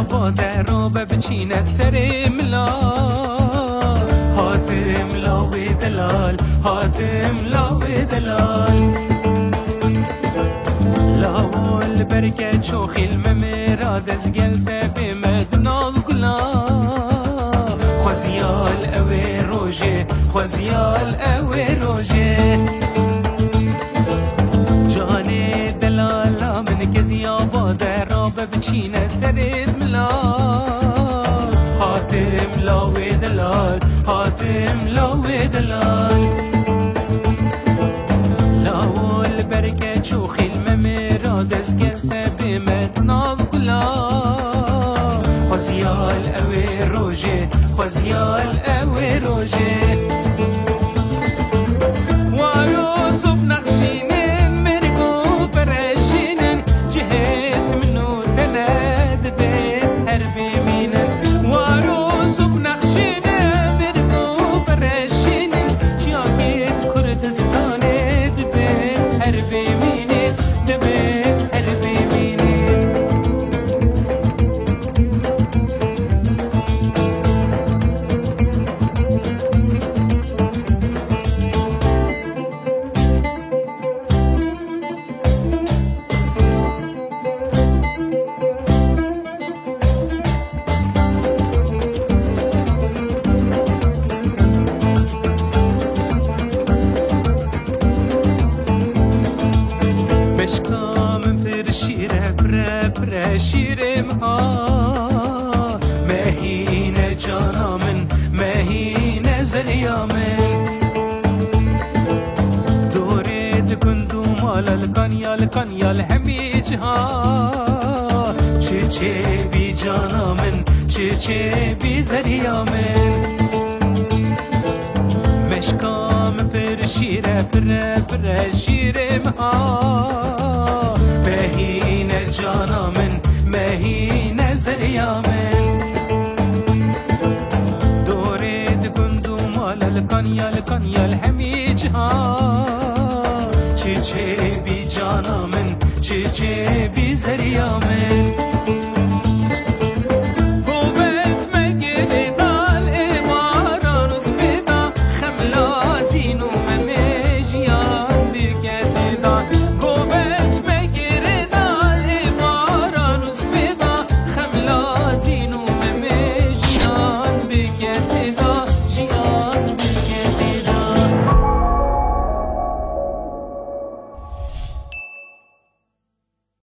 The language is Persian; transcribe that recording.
باده رو بچینه سر ملا هاتم لاوی دلال هاتم لاوی دلال لاول برکه چوخیل ممیرا دزگلده بمدنا گلا خوزیال اوی روژه خوزیال اوی روژه جانه دلالا من کزی آباده را بچینه سرد ملا هاتم لاوی دلال هاتم لاوی دلال لاول برکه چوخیل ممیرا دزگلده بمدنا گلا خوزیال اوی روژه خوزیال اوی روژه وارو صب نقشینن مرگو فرشینن جهت منو دلد وید هر بمینن وارو صب نقشینن مرگو فرشینن جاکت کردستان دوید هر بمینن دوید هر بمینن بشکام پر شیره پر شیرم ها مهین جانا من مهین زریا من دورید کندو مال الکانیال همی جها چه بی جانا من چه بی زریا من مشکام پر شیره پر شیرم ها مهین جانا من مهین زریا من دورید گندو مال الکانیال همی جها چه بی جانا من چه بی زریا من